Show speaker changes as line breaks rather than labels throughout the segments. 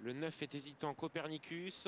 Le 9 est hésitant, Copernicus.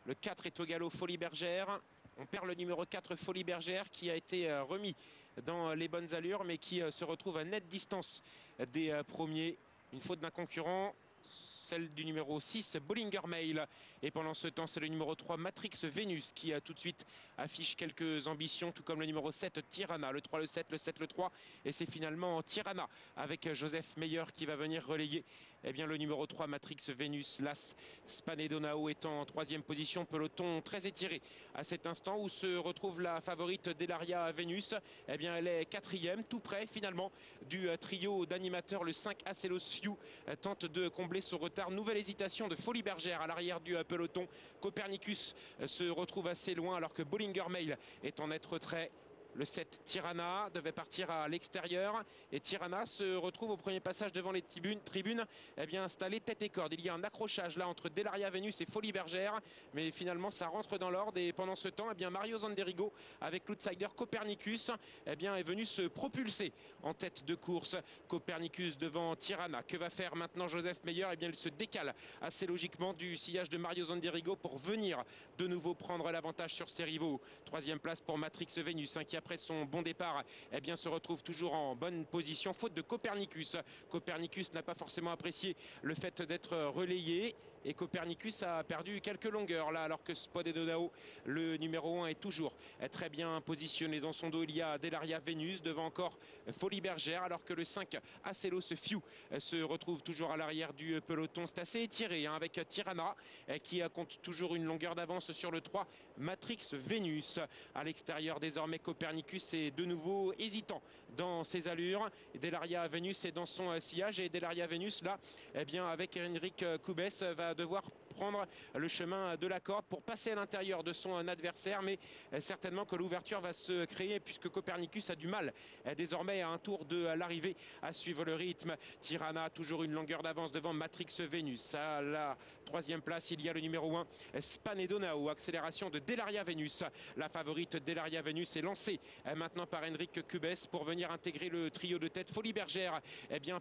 Le 4 est au galop, Folie Bergère. On perd le numéro 4, Folie Bergère, qui a été remis dans les bonnes allures, mais qui se retrouve à nette distance des premiers. Une faute d'un concurrent, celle du numéro 6, Bollinger Mail. Et pendant ce temps, c'est le numéro 3, Matrix Vénus, qui tout de suite affiche quelques ambitions, tout comme le numéro 7, Tirana. Le 3, le 7, le 7, le 3. Et c'est finalement Tirana, avec Joseph Meyer, qui va venir relayer le numéro 3, Matrix Vénus. L'As Spanedonao est en troisième position. Peloton très étiré à cet instant où se retrouve la favorite Delaria Vénus. Elle est quatrième, tout près finalement du trio d'animateurs. Le 5, Acelos Few, tente de combler ce retard. Nouvelle hésitation de Folie Bergère à l'arrière du peloton. Copernicus se retrouve assez loin alors que Bollinger Mail est en net retrait. Le 7, Tirana, devait partir à l'extérieur. Et Tirana se retrouve au premier passage devant les tribunes installé tête et corde. Il y a un accrochage là entre Delaria Vénus et Folie Bergère. Mais finalement, ça rentre dans l'ordre. Et pendant ce temps, Mario Zanderigo, avec l'outsider Copernicus, est venu se propulser en tête de course. Copernicus devant Tirana. Que va faire maintenant Joseph Meyer? Il se décale assez logiquement du sillage de Mario Zanderigo pour venir de nouveau prendre l'avantage sur ses rivaux. Troisième place pour Matrix Vénus, qui après son bon départ se retrouve toujours en bonne position, faute de Copernicus. Copernicus n'a pas forcément apprécié le fait d'être relayé et Copernicus a perdu quelques longueurs là, alors que Spanedonao, le numéro 1, est toujours très bien positionné. Dans son dos, il y a Delaria Vénus, devant encore Folie Bergère, alors que le 5, Acelos Few, se retrouve toujours à l'arrière du peloton. C'est assez étiré avec Tirana qui compte toujours une longueur d'avance sur le 3, Matrix Vénus. À l'extérieur désormais, Copernicus est de nouveau hésitant dans ses allures. Delaria Vénus est dans son sillage et Delaria Vénus là, avec Henrik Koubès, va devoir prendre le chemin de la corde pour passer à l'intérieur de son adversaire, mais certainement que l'ouverture va se créer puisque Copernicus a du mal désormais à un tour de l'arrivée à suivre le rythme. Tirana toujours une longueur d'avance devant Matrix Vénus. À la troisième place, il y a le numéro 1, Spanedonao. Accélération de Delaria Vénus. La favorite Delaria Vénus est lancée maintenant par Henrik Koubès pour venir intégrer le trio de tête. Folie Bergère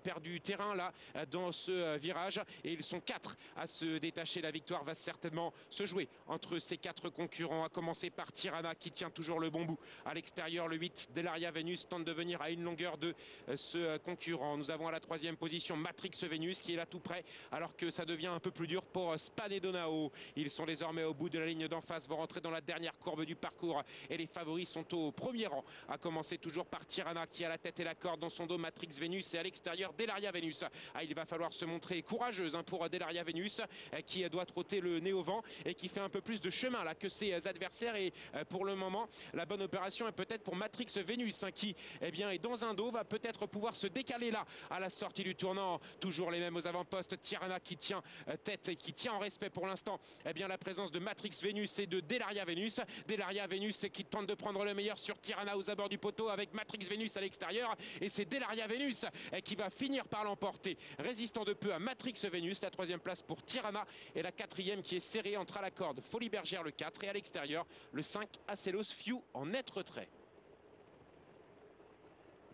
perdu terrain là dans ce virage et ils sont 4 à se détacher. La victoire va certainement se jouer entre ces 4 concurrents, à commencer par Tirana qui tient toujours le bon bout. À l'extérieur, le 8, Delaria Vénus, tente de venir à une longueur de ce concurrent. Nous avons à la troisième position Matrix Vénus qui est là tout près, alors que ça devient un peu plus dur pour Spanedonao. Ils sont désormais au bout de la ligne d'en face, vont rentrer dans la dernière courbe du parcours et les favoris sont au premier rang, à commencer toujours par Tirana qui a la tête et la corde. Dans son dos, Matrix Vénus, et à l'extérieur, Delaria Vénus. Il va falloir se montrer courageuse pour Delaria Vénus qui doit trotter le nez au vent et qui fait un peu plus de chemin là que ses adversaires. Et pour le moment, la bonne opération est peut-être pour Matrix Vénus qui est dans un dos, va peut-être pouvoir se décaler là à la sortie du tournant. Toujours les mêmes aux avant-postes. Tirana qui tient tête et qui tient en respect pour l'instant la présence de Matrix Vénus et de Delaria Vénus. Delaria Vénus qui tente de prendre le meilleur sur Tirana aux abords du poteau avec Matrix Vénus à l'extérieur, et c'est Delaria Vénus qui va finir par l'emporter, résistant de peu à Matrix Vénus. La troisième place pour Tirana et la quatrième qui est serrée entre à la corde Folie Bergère le 4 et à l'extérieur le 5, Acelos Few, en net retrait.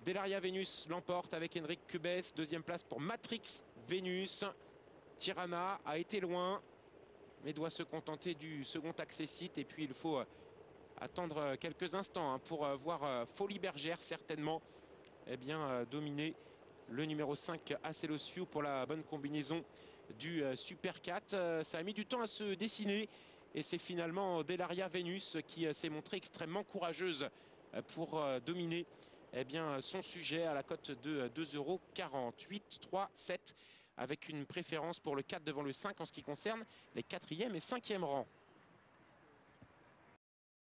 Delaria Vénus l'emporte avec Henrik Koubès. Deuxième place pour Matrix Vénus. Tirana a été loin mais doit se contenter du second accessite, et puis il faut attendre quelques instants pour voir Folie Bergère certainement dominer le numéro 5, Acelos Few, pour la bonne combinaison du Super 4. Ça a mis du temps à se dessiner et c'est finalement Delaria Vénus qui s'est montrée extrêmement courageuse pour dominer son sujet à la cote de 2,40 €. 8, 3, 7 avec une préférence pour le 4 devant le 5 en ce qui concerne les 4e et 5e rangs.